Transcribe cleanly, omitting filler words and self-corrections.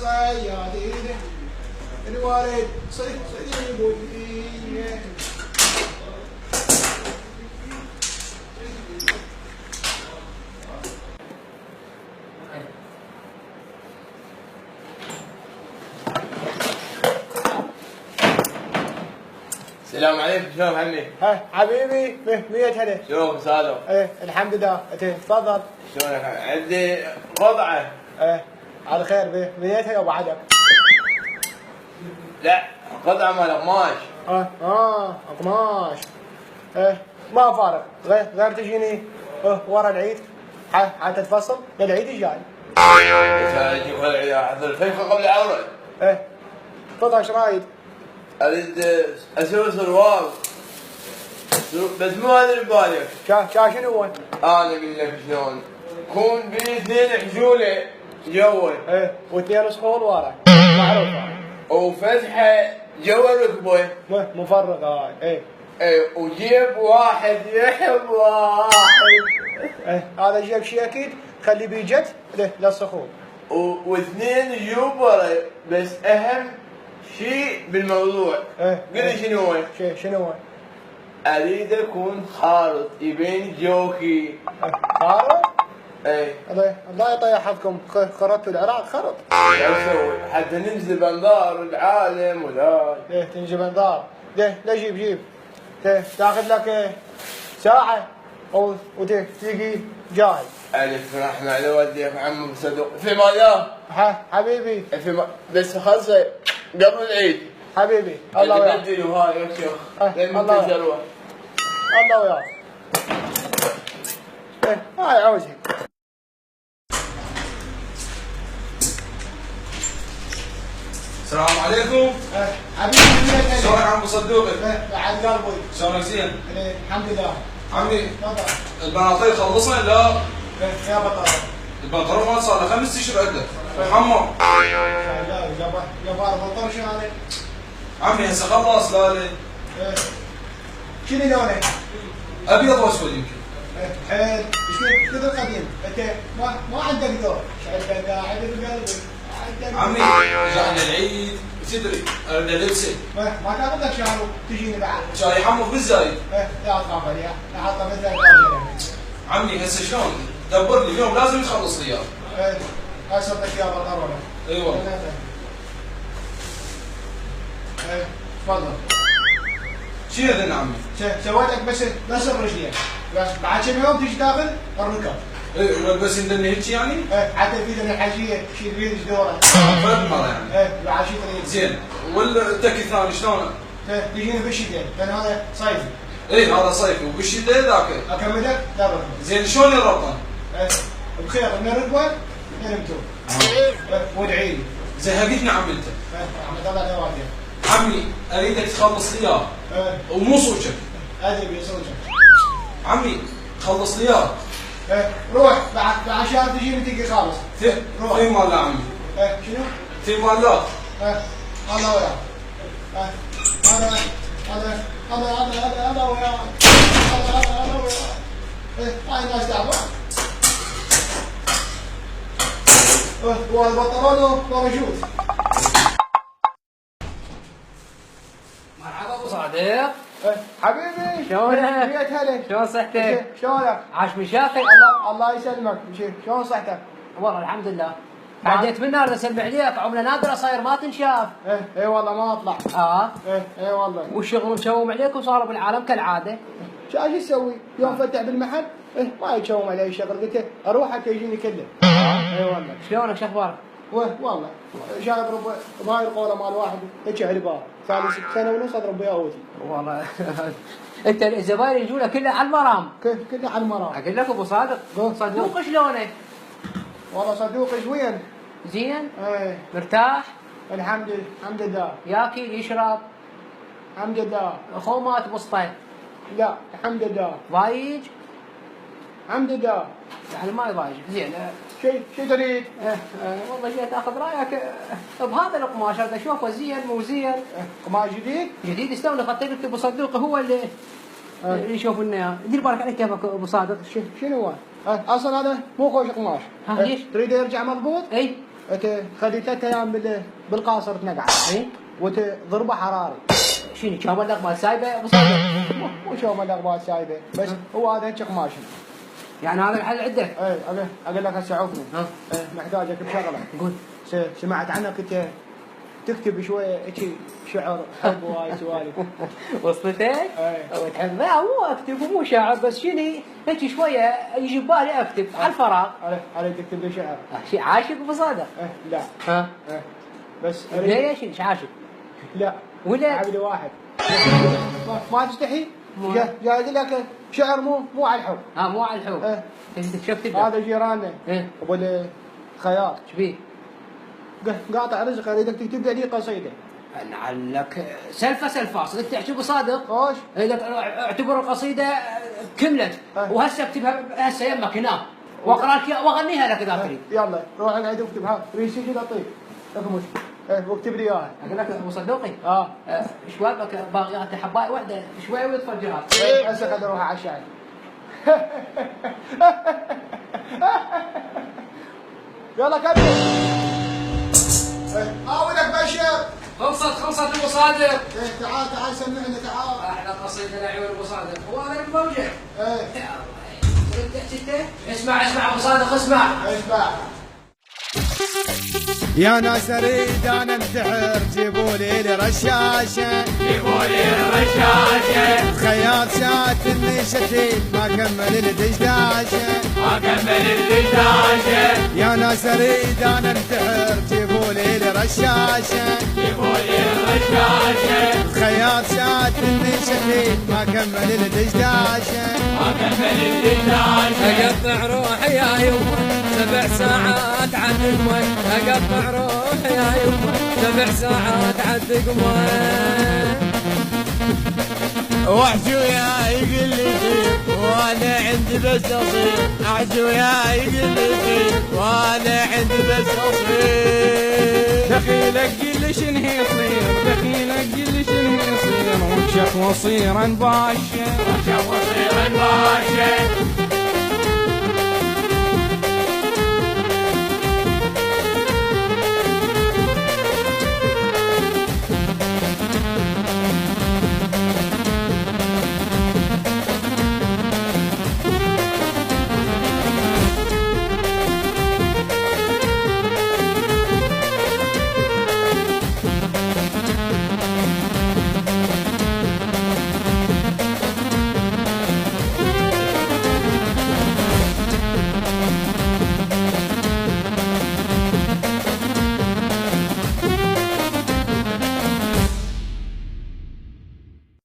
صيادين الوالد صيدين بوليه. السلام عليكم، شلونك عمي؟ ها حبيبي 100 هلا. شلونك سالم؟ ايه الحمد لله. تفضل. شلونك؟ عندي قطعة. ايه على خير 100 هلا وبعدك. لا قطعة مال قماش. قماش. ايه ما فارق غير تجيني ورا العيد حتى تفصل للعيد الجاي. اجيب هالعيد احضر الفيفا قبل العورة. ايه تفضل ايش رايد؟ اريد اسوي سروال بس مو هذا اللي ببالك. شنو هو؟ انا اقول لك شلون يكون بي اثنين حجولة جوا. ايه واثنين صخور ورا. معروف هاي. وفتحة جوا ركبه. مفرغ هاي. ايه وجيب واحد يحب واحد. ايه هذا جيب شيء اكيد خلي بيجت للصخور. واثنين جيوب ورا. بس اهم شيء بالموضوع قل لي شنو هو؟ شنو هو؟ اريد اكون خارط يبين جوكي. خارط؟ ايه الله يطيحكم خرطتوا العراق خرط. شو اسوي؟ حتى ننزل بانظار العالم ولا تنزل بانظار. لا جيب تاخذ لك ساعة وتيجي جاي. الف رحمة على والديك عم صدق في مالاه. حبيبي بس خلصه قبل العيد حبيبي. الله وياك. بدي وهاي يا شيخ. الله وياك. هاي عوزي. السلام عليكم. حبيبي شلونك عم صدوقي؟ بعد قلبي. شلونك زين؟ الحمد لله. عمي تفضل. البناطيل خلصنا لا؟ يا بطل. البنطلون ما صار له 5 اشهر عنده محمر. لا جبار بطل شو هذا؟ عمي هسه خلص لا لي. شنو لونه؟ ابيض واسود يمكن. حيل ايش كثر قديم؟ انت ما عندك دور، شايفك قاعد بقلبي. عمي رجعنا العيد وتدري اريد لبسه. ما تاخذ لك شهر تجيني بعد. كان يحمر بالزايد. لا تخاف عليها، لا حطها مثل عمي هسه شلون؟ دبرني اليوم لازم تخلص لي اياه. هاي صرتك يا بطل ولا؟ اي والله. تفضل. شنو ذن عمي؟ سويت لك بس الرجلين، بس بعد كم يوم تجي تاخذ الركب. اي والبس ندني هيك يعني؟ حتى الفيديو الحاجيه شيل بيد ايش دوره. فرد مره يعني. بعد شيء طريق. زين والتكي الثاني شلونه؟ تجيني بالشتاء لان هذا صيفي. اي هذا صيفي وبالشتاء ذاك. اكملك لا ركب. زين شلون يربطن؟ بخير من الركبه نمتو. وادعي لي. زهقتني عمي انت. رحمة الله عليه والديك. عمي اريدك تخلص لي اياه. ومو صوتك. ادري بصوتك. عمي خلص لي اياه. روح بعد شهر تجيني تلقي خالص. روح. في مال لا عمي. شنو؟ في مال لا. الله وياك. هذا وياك. هذا وياك. هاي الناس تعبان. والبنطلون ورجوز. مرحبا ابو صادق. حبيبي شلونك؟ جيت هلا. شلون صحتك؟ شلونك؟ عاش من شافك. الله يسلمك. شلون صحتك؟ والله الحمد لله. عديت منا اريد اسلم عليك، عمله نادره صاير ما تنشاف. اي والله ما اطلع. اي والله. والشغل مشوم عليك وصار بالعالم كالعاده. ايش اسوي؟ يوم فتح بالمحل ما يتشوم علي شغل، قلت اروح حتى يجيني كله. اي والله. شلونك شو اخبارك؟ والله شايف بهاي القوله مال واحد هيك علبه ثاني 6 سنة ونص اضرب وياه اوتي. والله انت الزباين يجونا كلها على المرام. كلها على المرام. اقول لك ابو صادق صدوق شلونك؟ والله صدوق زوين. زين؟ ايه مرتاح؟ الحمد لله. ياكل يشرب؟ الحمد لله. اخو ما تبسطه؟ لا الحمد لله. ضايج؟ الحمد لله. يعني ما يضايج. زين شو تريد؟ والله جيت اخذ رايك بهذا القماش هذا اشوفه زين مو زين. قماش جديد؟ جديد استولى خطيت ابو صدوق هو اللي يشوف لنا اياه. دير بالك عليك كيفك ابو صادق. شنو هو؟ اصلا هذا مو خوش قماش. ليش؟ تريد يرجع مضبوط؟ اي انت خلي 3 ايام بالقاصر تنقعد اي وتضربه حراري. شنو كان ملق مال سايبه ابو صادق؟ مو شو ما الاخبار سايبه بس هو هذا هيك قماش. يعني هذا الحل عندك؟ اي اقول لك هسه عوفني. محتاجك بشغله. قول. سمعت عنك انت تكتب شويه هيك شعر حب وهاي سوالف. وصلتك؟ اي وتحبها مو اكتب ومو شعر بس شنو هيك شويه يجي ببالي اكتب على الفراغ. علي تكتب لي شعر. شيء عاشق ابو صادق؟ لا. ها؟ بس ليش ايش عاشق؟ لا ولا عبد واحد ما تستحي؟ جاي لك شعر مو على الحب. مو على الحب. شو تكتب؟ هذا جيراننا ابو الخياط. شبيه؟ قاطع رزق اريدك تكتب لي قصيده. لعلك سلفه صدق تحكي ابو صادق؟ خوش. اعتبر القصيده كملت وهسه اكتبها هسه يمك هناك واقرا لك واغنيها لك اذا تريد. يلا روح اقعد اكتب ها ريسي كذا طيب. لك مشكله. واكتب لي اياها. اقول لك ابو صدوقي شوابك باغيات حباي وحده شوي ويتفجرها. هسه خليني اروح على الشاي. يلا كمل. ولك بشر. خلصت ابو صادق. تعال سمعنا تعال. احلى قصيده لعيون ابو صادق هو هذا الموجه. اسمع ابو صادق اسمع. يا ناس اريد انا انتحر جيبوا لي رشاشه خياط شات النشتي ما كمل الدشداشه يا ناس اريد انا انتحر جيبوا لي رشاشه خياط شات النشتي ما كمل الدشداشه اقطع روحي يا يمه 7 ساعات عد قمر اقطع روحي يا يمه 7 ساعات عد قمر وحش وياي يقول لي وانا عندي بس اصير احش وياي يقول لي وانا عندي بس اصير دخيلك قل لي شنو يصير دخيلك قل لي شنو يصير وكشف وصيرا باشا